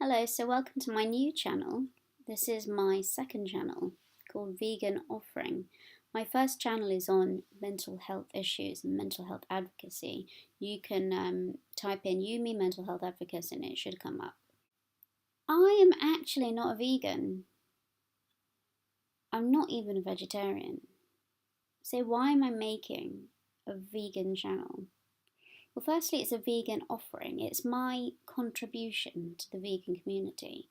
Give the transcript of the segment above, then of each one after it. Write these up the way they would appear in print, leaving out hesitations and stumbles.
Hello, so welcome to my new channel. This is my second channel called Vegan Offering. My first channel is on mental health issues and mental health advocacy. You can type in Yumi mental health advocacy and it should come up. I am actually not a vegan. I'm not even a vegetarian. So why am I making a vegan channel? Well, firstly, it's a vegan offering. It's my contribution to the vegan community.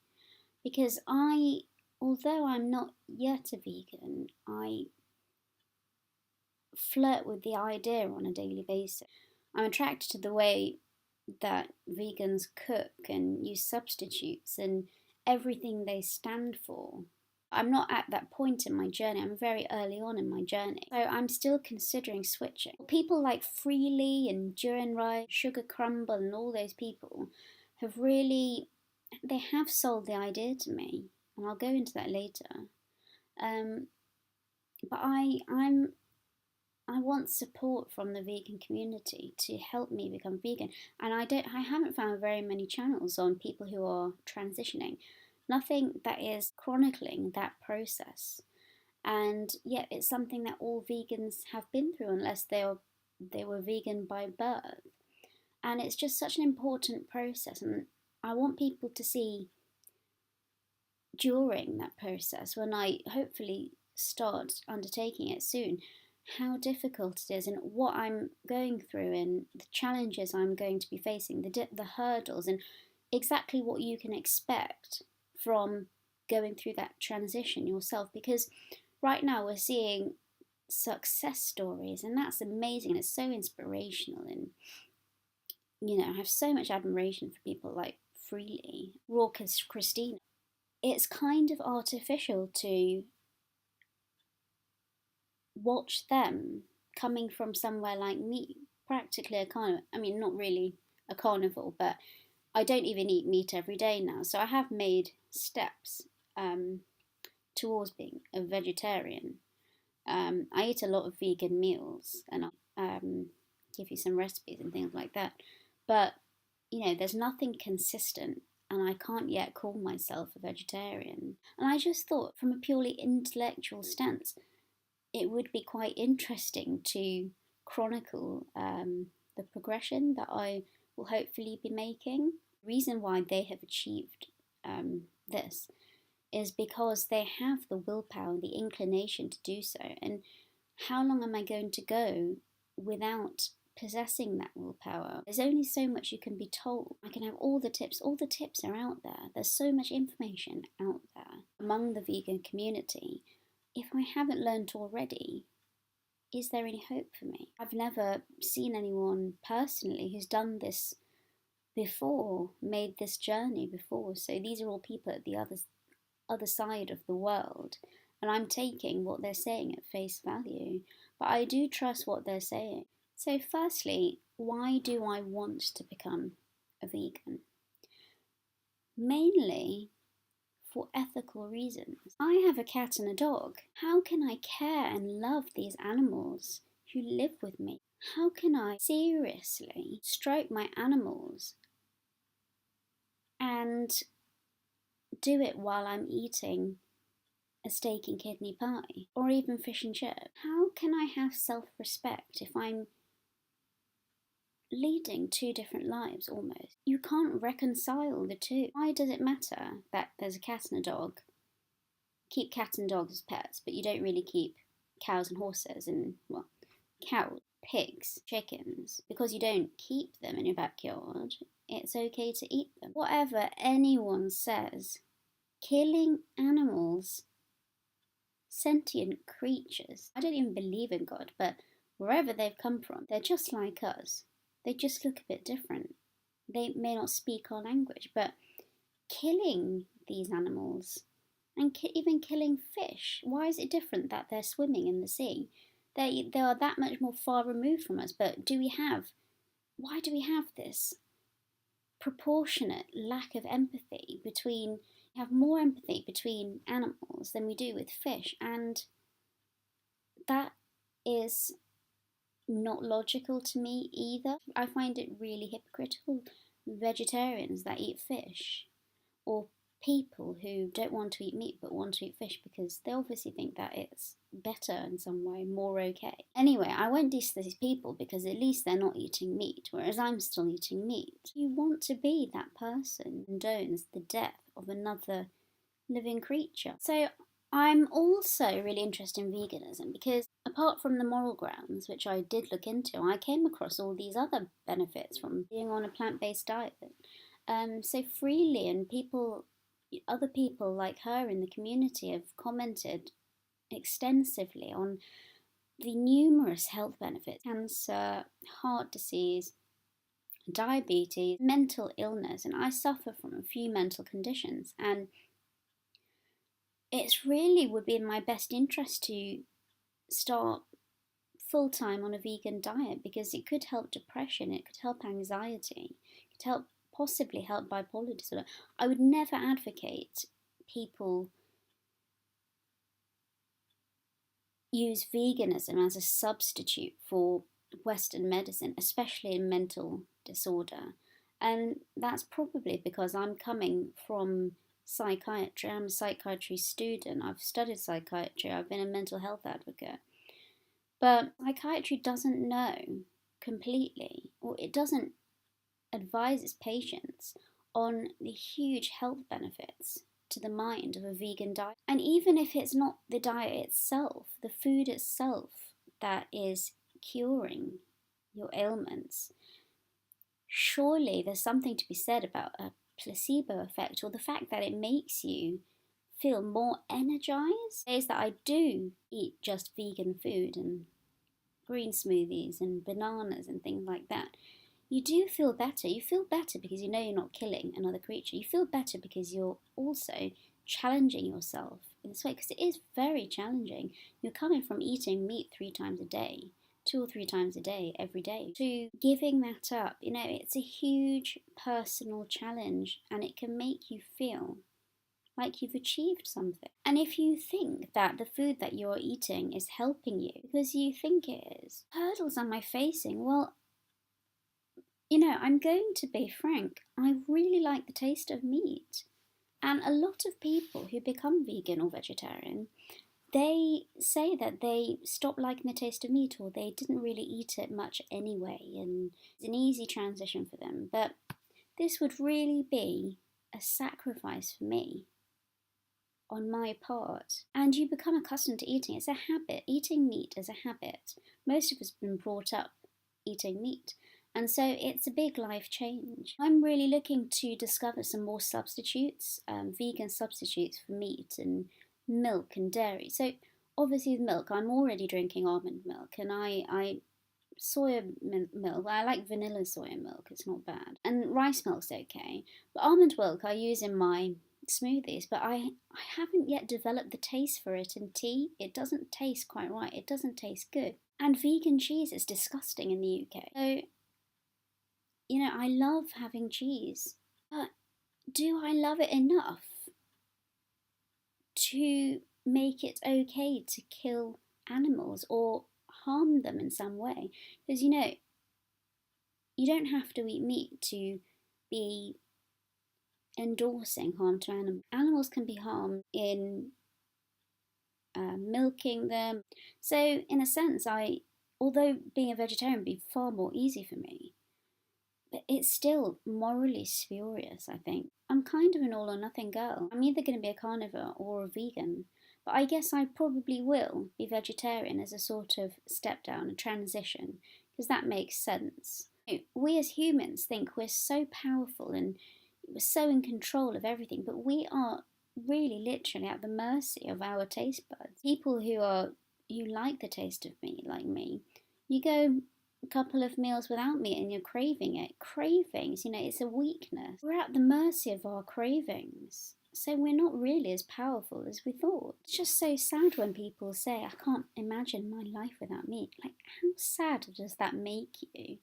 Because although I'm not yet a vegan, I flirt with the idea on a daily basis. I'm attracted to the way that vegans cook and use substitutes and everything they stand for. I'm not at that point in my journey. I'm very early on in my journey. So I'm still considering switching. People like Freely and Youre, Sugar Crumble and all those people they have sold the idea to me. And I'll go into that later. But I want support from the vegan community to help me become vegan. And I haven't found very many channels on people who are transitioning. Nothing that is chronicling that process. And yet it's something that all vegans have been through unless they were vegan by birth. And it's just such an important process. And I want people to see during that process, when I hopefully start undertaking it soon, how difficult it is and what I'm going through and the challenges I'm going to be facing, the hurdles, and exactly what you can expect from going through that transition yourself. Because right now we're seeing success stories and that's amazing and it's so inspirational, and I have so much admiration for people like Freely, Raucous Christina. It's kind of artificial to watch them coming from somewhere like me, practically a carnivore. I mean, not really a carnivore, but I don't even eat meat every day now. So I have made steps towards being a vegetarian. I eat a lot of vegan meals and I'll give you some recipes and things like that. But, there's nothing consistent and I can't yet call myself a vegetarian. And I just thought, from a purely intellectual stance, it would be quite interesting to chronicle the progression that I will hopefully be making. The reason why they have achieved this is because they have the willpower and the inclination to do so. And how long am I going to go without possessing that willpower? There's only so much you can be told. I can have all the tips. All the tips are out there. There's so much information out there among the vegan community. If I haven't learned already, is there any hope for me? I've never seen anyone personally who's done this before, made this journey before. So these are all people at the other side of the world, and I'm taking what they're saying at face value. But I do trust what they're saying. So firstly, why do I want to become a vegan? Mainly for ethical reasons. I have a cat and a dog. How can I care and love these animals who live with me? How can I seriously stroke my animals and do it while I'm eating a steak and kidney pie or even fish and chips? How can I have self-respect if I'm leading two different lives almost? You can't reconcile the two. Why does it matter that there's a cat and a dog? Keep cats and dogs as pets, but you don't really keep cows and horses and, well, cows, pigs, chickens. Because you don't keep them in your backyard, it's okay to eat them. Whatever anyone says, killing animals, sentient creatures, I don't even believe in God, but wherever they've come from, they're just like us. They just look a bit different. They may not speak our language, but killing these animals and even killing fish, why is it different that they're swimming in the sea? They are that much more far removed from us, but why do we have this proportionate lack of empathy between, we have more empathy between animals than we do with fish, and that is not logical to me either. I find it really hypocritical, vegetarians that eat fish, or people who don't want to eat meat but want to eat fish because they obviously think that it's better in some way, more okay. Anyway, I won't diss these people because at least they're not eating meat, whereas I'm still eating meat. You want to be that person who condones the death of another living creature. So I'm also really interested in veganism because apart from the moral grounds, which I did look into, I came across all these other benefits from being on a plant-based diet. So freely, and other people like her in the community have commented extensively on the numerous health benefits: cancer, heart disease, diabetes, mental illness, and I suffer from a few mental conditions, and it really would be in my best interest to start full time on a vegan diet because it could help depression, it could help anxiety, it could possibly help bipolar disorder. I would never advocate people use veganism as a substitute for Western medicine, especially in mental disorder. And that's probably because I'm coming from psychiatry. I'm a psychiatry student. I've studied psychiatry. I've been a mental health advocate. But psychiatry doesn't know completely, or it doesn't advise its patients on the huge health benefits to the mind of a vegan diet. And even if it's not the diet itself, the food itself that is curing your ailments, surely there's something to be said about a placebo effect, or the fact that it makes you feel more energized. Days that I do eat just vegan food and green smoothies and bananas and things like that, you do feel better. You feel better because you know you're not killing another creature. You feel better because you're also challenging yourself in this way, because it is very challenging. You're coming from eating meat 3 times a day, 2 or 3 times a day, every day, to giving that up. You know, it's a huge personal challenge, and it can make you feel like you've achieved something. And if you think that the food that you're eating is helping you because you think it is, hurdles am I facing? Well, you know, I'm going to be frank, I really like the taste of meat. And a lot of people who become vegan or vegetarian, they say that they stop liking the taste of meat, or they didn't really eat it much anyway, and it's an easy transition for them. But this would really be a sacrifice for me on my part. And you become accustomed to eating. It's a habit. Eating meat is a habit. Most of us have been brought up eating meat. And so it's a big life change. I'm really looking to discover some more substitutes, vegan substitutes for meat and milk and dairy. So obviously with milk, I'm already drinking almond milk, and I soya milk, I like vanilla soya milk, it's not bad. And rice milk's okay. But almond milk I use in my smoothies, but I haven't yet developed the taste for it in tea. It doesn't taste quite right. It doesn't taste good. And vegan cheese is disgusting in the UK. So, you know, I love having cheese, but do I love it enough to make it okay to kill animals or harm them in some way? Because, you know, you don't have to eat meat to be endorsing harm to animals. Animals can be harmed in milking them. So in a sense, although being a vegetarian would be far more easy for me, but it's still morally spurious, I think. I'm kind of an all or nothing girl. I'm either going to be a carnivore or a vegan, but I guess I probably will be vegetarian as a sort of step down, a transition, because that makes sense. We as humans think we're so powerful and we're so in control of everything, but we are really literally at the mercy of our taste buds. People who like the taste of meat, like me, you go a couple of meals without meat and you're craving it. Cravings, you know, it's a weakness. We're at the mercy of our cravings. So we're not really as powerful as we thought. It's just so sad when people say, I can't imagine my life without meat. Like, how sad does that make you?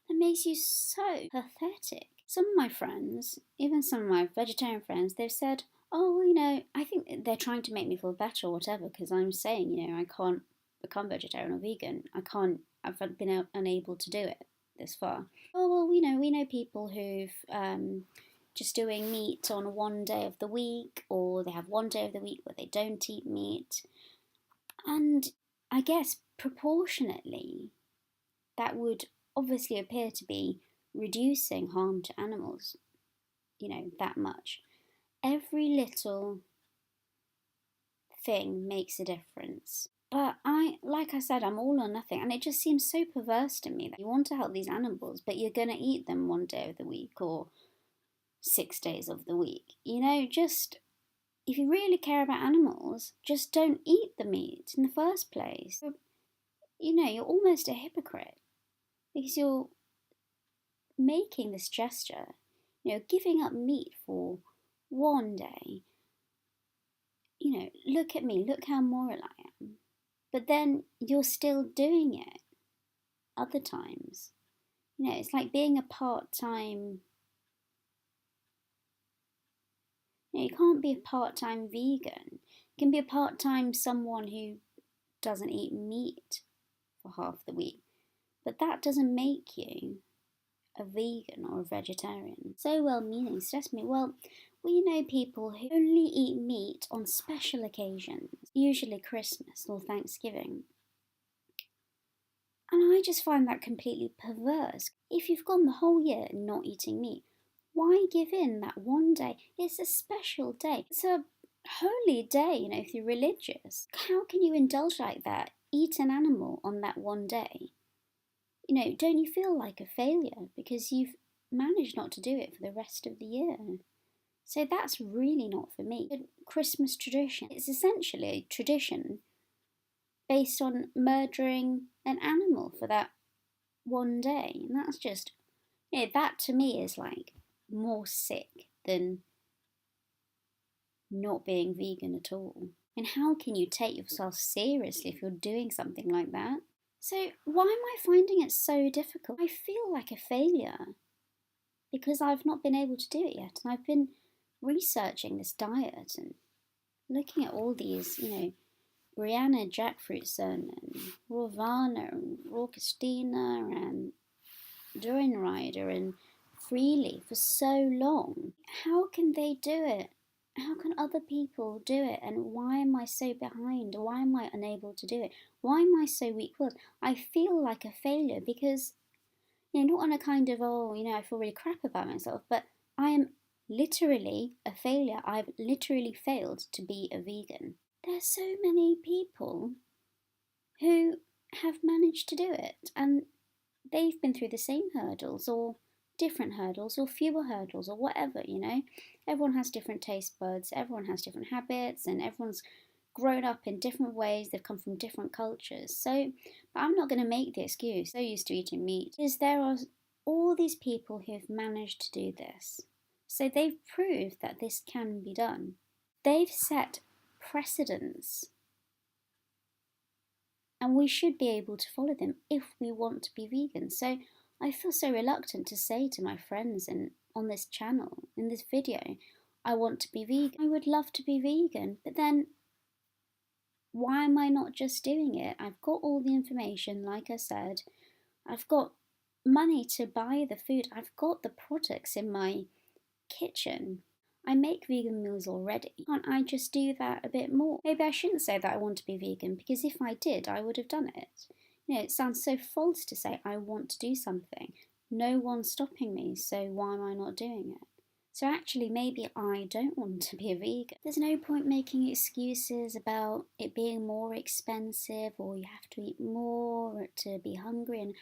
That makes you so pathetic. Some of my friends, even some of my vegetarian friends, they've said, oh, you know, I think they're trying to make me feel better or whatever, because I'm saying, you know, I can't become vegetarian or vegan. I've been unable to do it this far. Oh, well, you know, we know people who've just doing meat on one day of the week, or they have one day of the week where they don't eat meat. And I guess proportionately, that would obviously appear to be reducing harm to animals, that much. Every little thing makes a difference. But like I said, I'm all or nothing, and it just seems so perverse to me that you want to help these animals, but you're going to eat them one day of the week or 6 days of the week. Just if you really care about animals, just don't eat the meat in the first place. You're almost a hypocrite because you're making this gesture, giving up meat for one day. Look at me, look how moral I am. But then you're still doing it other times. It's like being a part-time... you can't be a part-time vegan. You can be a part-time someone who doesn't eat meat for half the week. But that doesn't make you a vegan or a vegetarian. So well-meaning, stress me. Well, we know people who only eat meat on special occasions, usually Christmas or Thanksgiving. And I just find that completely perverse. If you've gone the whole year not eating meat, why give in that one day? It's a special day. It's a holy day, if you're religious. How can you indulge like that? Eat an animal on that one day? Don't you feel like a failure because you've managed not to do it for the rest of the year? So that's really not for me. A Christmas tradition, it's essentially a tradition based on murdering an animal for that one day. And that's just, that to me is like more sick than not being vegan at all. And how can you take yourself seriously if you're doing something like that? So why am I finding it so difficult? I feel like a failure because I've not been able to do it yet. And I've been researching this diet and looking at all these, Brianna Jackfruitson and Ravana and Christina and Durin Rider and Freely for so long. How can they do it? How can other people do it? And why am I so behind? Why am I unable to do it? Why am I so weak-willed? I feel like a failure because, not on a kind of, I feel really crap about myself, but I am literally a failure. I've literally failed to be a vegan. There's so many people who have managed to do it, and they've been through the same hurdles or different hurdles or fewer hurdles or whatever, Everyone has different taste buds, everyone has different habits, and everyone's grown up in different ways. They've come from different cultures. So, but I'm not going to make the excuse, so used to eating meat, because there are all these people who've managed to do this. So they've proved that this can be done. They've set precedents, and we should be able to follow them if we want to be vegan. So I feel so reluctant to say to my friends and on this channel, in this video, I want to be vegan. I would love to be vegan, but then why am I not just doing it? I've got all the information, like I said. I've got money to buy the food. I've got the products in my kitchen. I make vegan meals already. Can't I just do that a bit more? Maybe I shouldn't say that I want to be vegan, because if I did, I would have done it. It sounds so false to say I want to do something. No one's stopping me, so why am I not doing it? So actually, maybe I don't want to be a vegan. There's no point making excuses about it being more expensive, or you have to eat more to be hungry, and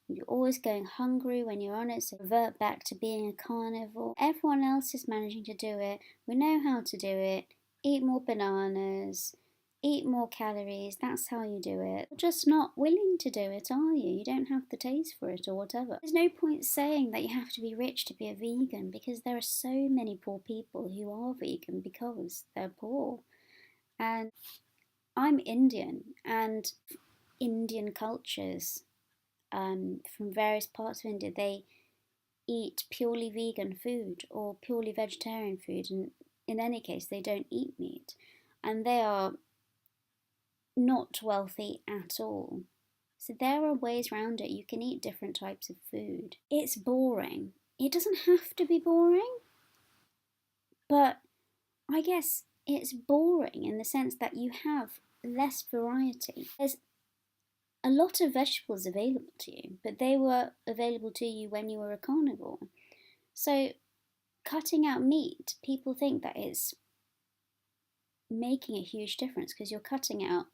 you're always going hungry when you're on it, so revert back to being a carnivore. Everyone else is managing to do it. We know how to do it. Eat more bananas. Eat more calories, that's how you do it. You're just not willing to do it, are you? You don't have the taste for it or whatever. There's no point saying that you have to be rich to be a vegan, because there are so many poor people who are vegan because they're poor. And I'm Indian, and Indian cultures from various parts of India, they eat purely vegan food or purely vegetarian food, and in any case they don't eat meat, and they are not wealthy at all. So there are ways around it. You can eat different types of food. It's boring. It doesn't have to be boring. But I guess it's boring in the sense that you have less variety. There's a lot of vegetables available to you, but they were available to you when you were a carnivore. So cutting out meat, people think that it's making a huge difference because you're cutting out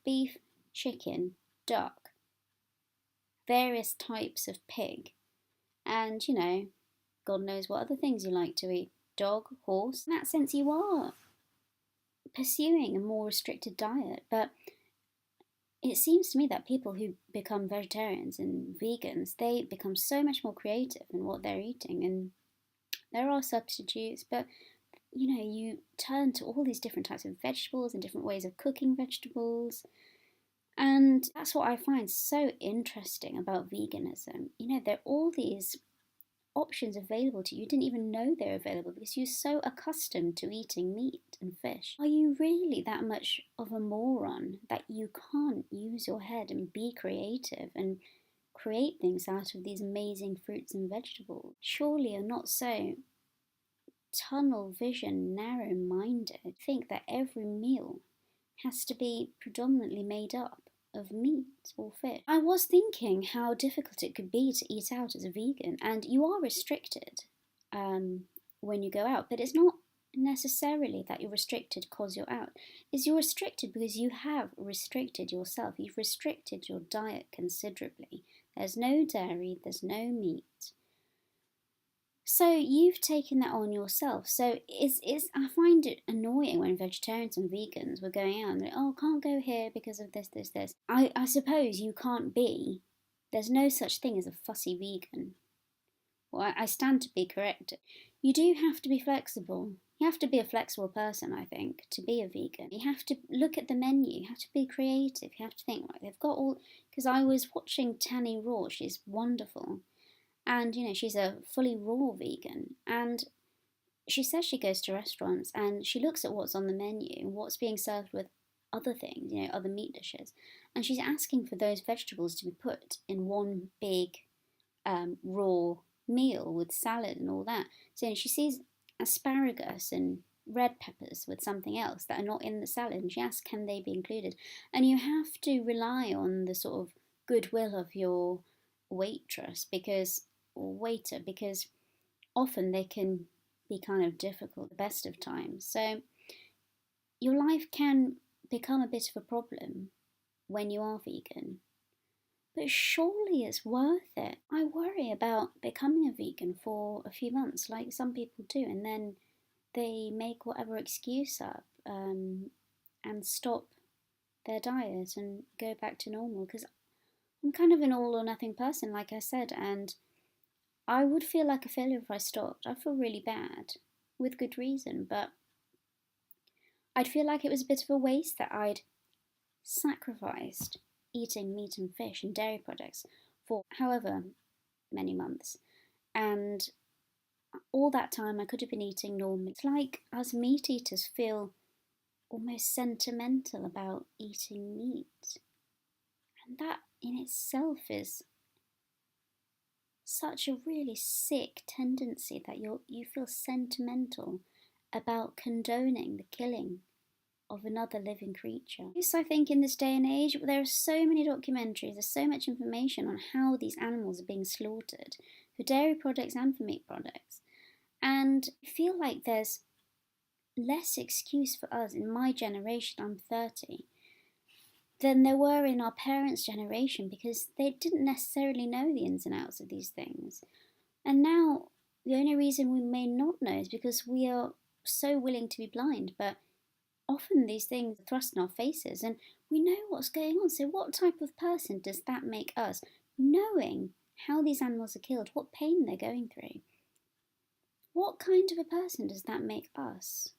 beef, chicken, duck, various types of pig, and God knows what other things you like to eat. Dog, horse. In that sense, you are pursuing a more restricted diet, but it seems to me that people who become vegetarians and vegans, they become so much more creative in what they're eating, and there are substitutes, but you turn to all these different types of vegetables and different ways of cooking vegetables. And that's what I find so interesting about veganism. There are all these options available to you. You didn't even know they're available because you're so accustomed to eating meat and fish. Are you really that much of a moron that you can't use your head and be creative and create things out of these amazing fruits and vegetables? Surely you're not so tunnel vision, narrow-minded. Think that every meal has to be predominantly made up of meat or fish. I was thinking how difficult it could be to eat out as a vegan, and you are restricted when you go out, but it's not necessarily that you're restricted because you're out. You're restricted because you have restricted yourself. You've restricted your diet considerably. There's no dairy, there's no meat. So you've taken that on yourself. So I find it annoying when vegetarians and vegans were going out and they're, oh, can't go here because of this. I suppose you can't be. There's no such thing as a fussy vegan. Well, I stand to be corrected. You do have to be flexible. You have to be a flexible person, I think, to be a vegan. You have to look at the menu. You have to be creative. You have to think, right, they've got all... Because I was watching Tanny Raw. She's wonderful. And, she's a fully raw vegan. And she says she goes to restaurants and she looks at what's on the menu, what's being served with other things, other meat dishes. And she's asking for those vegetables to be put in one big raw meal with salad and all that. So she sees asparagus and red peppers with something else that are not in the salad. And she asks, can they be included? And you have to rely on the sort of goodwill of your waitress or waiter, because often they can be kind of difficult the best of times. So your life can become a bit of a problem when you are vegan. But surely it's worth it. I worry about becoming a vegan for a few months, like some people do, and then they make whatever excuse up and stop their diet and go back to normal. Because I'm kind of an all or nothing person, like I said, and I would feel like a failure if I stopped. I feel really bad, with good reason, but I'd feel like it was a bit of a waste that I'd sacrificed eating meat and fish and dairy products for however many months. And all that time I could have been eating normally. It's like us meat eaters feel almost sentimental about eating meat. And that in itself is such a really sick tendency that you feel sentimental about condoning the killing of another living creature. Yes, I think in this day and age, there are so many documentaries, there's so much information on how these animals are being slaughtered for dairy products and for meat products. And I feel like there's less excuse for us in my generation, I'm 30, than there were in our parents' generation, because they didn't necessarily know the ins and outs of these things. And now the only reason we may not know is because we are so willing to be blind, but often these things are thrust in our faces and we know what's going on. So what type of person does that make us, knowing how these animals are killed, what pain they're going through? What kind of a person does that make us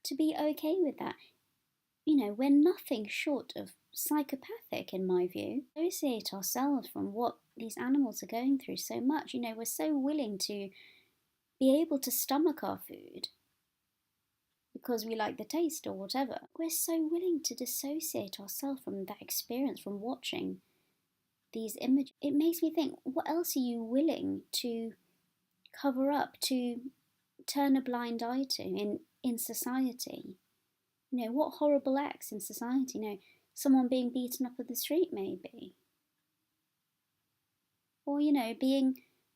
to be okay with that? We're nothing short of psychopathic, in my view. We associate ourselves from what these animals are going through so much. We're so willing to be able to stomach our food because we like the taste or whatever. We're so willing to dissociate ourselves from that experience, from watching these images. It makes me think, what else are you willing to cover up, to turn a blind eye to in society. You know, what horrible acts in society, you know, someone being beaten up on the street maybe. Or, you know, being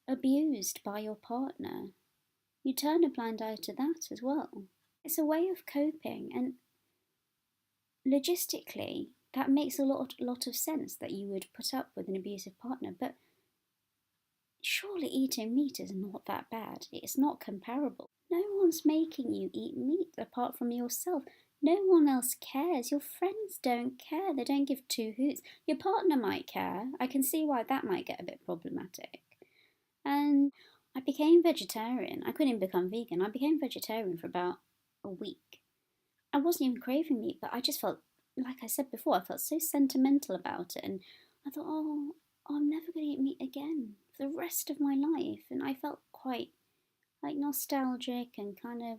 abused by your partner. You turn a blind eye to that as well. It's a way of coping, and logistically, that makes a lot of sense that you would put up with an abusive partner, but surely eating meat is not that bad. It's not comparable. No one's making you eat meat apart from yourself. No one else cares. Your friends don't care. They don't give two hoots. Your partner might care. I can see why that might get a bit problematic. And I became vegetarian. I couldn't become vegan. I became vegetarian for about a week. I wasn't even craving meat, but I just felt, like I said before, I felt so sentimental about it. And I thought, oh, I'm never going to eat meat again for the rest of my life. And I felt quite like nostalgic and kind of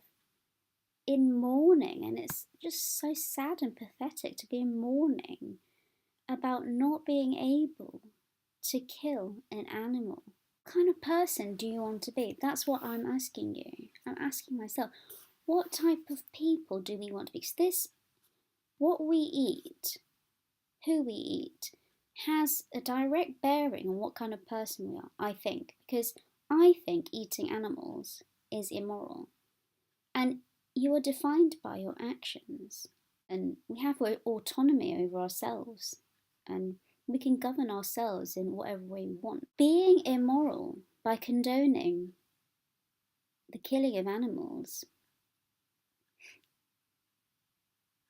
in mourning. And it's just so sad and pathetic to be in mourning about not being able to kill an animal. What kind of person do you want to be? That's what I'm asking you. I'm asking myself, what type of people do we want to be? Because this, what we eat, who we eat, has a direct bearing on what kind of person we are, I think. Because I think eating animals is immoral. And you are defined by your actions. And we have autonomy over ourselves. And we can govern ourselves in whatever way we want. Being immoral by condoning the killing of animals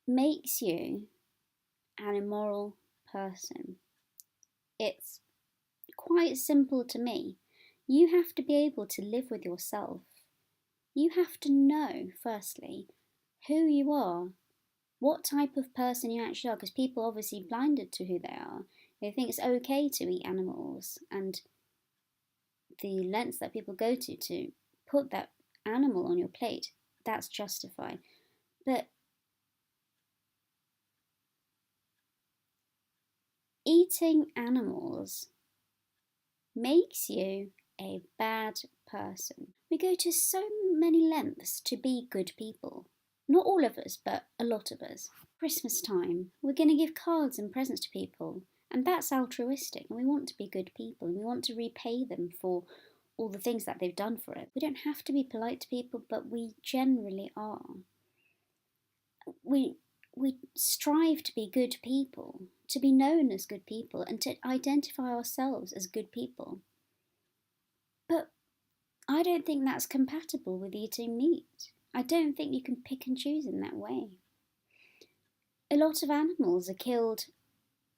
makes you an immoral person. It's quite simple to me. You have to be able to live with yourself. You have to know, firstly, who you are, what type of person you actually are, because people are obviously blinded to who they are. They think it's okay to eat animals, and the lengths that people go to put that animal on your plate, that's justified. But eating animals makes you a bad person. We go to so many lengths to be good people. Not all of us, but a lot of us. Christmas time, we're going to give cards and presents to people, and that's altruistic, and we want to be good people, and we want to repay them for all the things that they've done for us. We don't have to be polite to people, but we generally are. We strive to be good people, to be known as good people, and to identify ourselves as good people. But I don't think that's compatible with eating meat. I don't think you can pick and choose in that way. A lot of animals are killed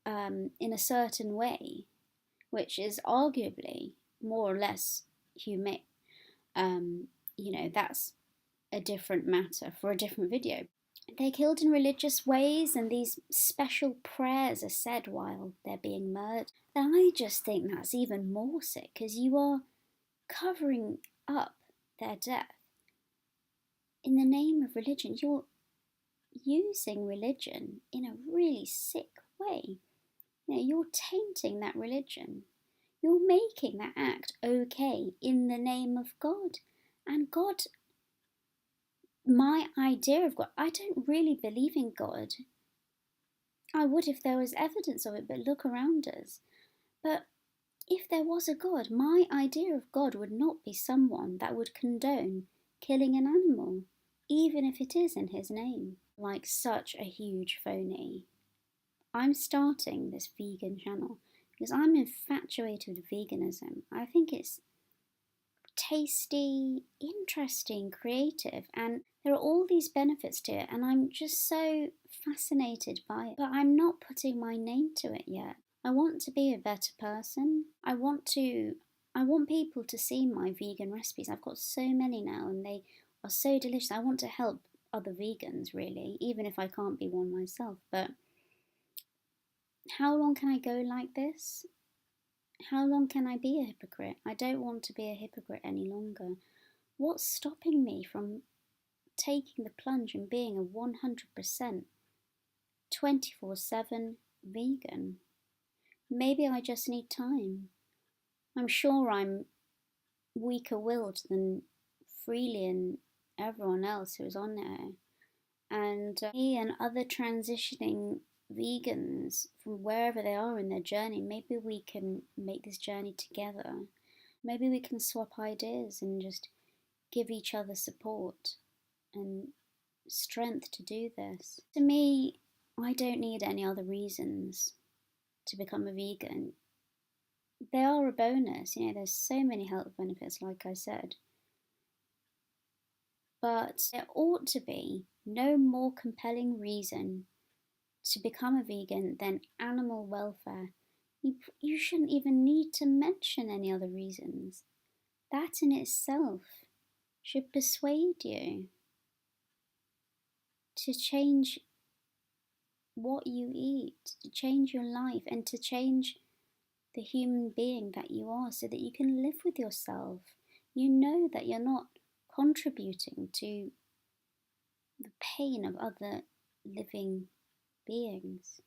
in a certain way, which is arguably more or less humane. You know, that's a different matter for a different video. They're killed in religious ways, and these special prayers are said while they're being murdered. And I just think that's even more sick, because you are covering up their death in the name of religion. You're using religion in a really sick way. You know, you're tainting that religion. You're making that act okay in the name of God. And God, my idea of God, I don't really believe in God. I would if there was evidence of it, but look around us. But if there was a God, my idea of God would not be someone that would condone killing an animal, even if it is in his name. Like such a huge phony. I'm starting this vegan channel because I'm infatuated with veganism. I think it's tasty, interesting, creative, and there are all these benefits to it, and I'm just so fascinated by it. But I'm not putting my name to it yet. I want to be a better person. I want people to see my vegan recipes. I've got so many now, and they are so delicious. I want to help other vegans, really, even if I can't be one myself. But how long can I go like this? How long can I be a hypocrite? I don't want to be a hypocrite any longer. What's stopping me from taking the plunge and being a 100% 24/7 vegan? Maybe I just need time. I'm sure I'm weaker willed than freely in everyone else who was on here. And me and other transitioning vegans from wherever they are in their journey, maybe we can make this journey together. Maybe we can swap ideas and just give each other support and strength to do this. To me, I don't need any other reasons to become a vegan. They are a bonus, there's so many health benefits, like I said. But there ought to be no more compelling reason to become a vegan than animal welfare. You shouldn't even need to mention any other reasons. That in itself should persuade you to change what you eat, to change your life, and to change the human being that you are so that you can live with yourself. You know that you're not contributing to the pain of other living beings.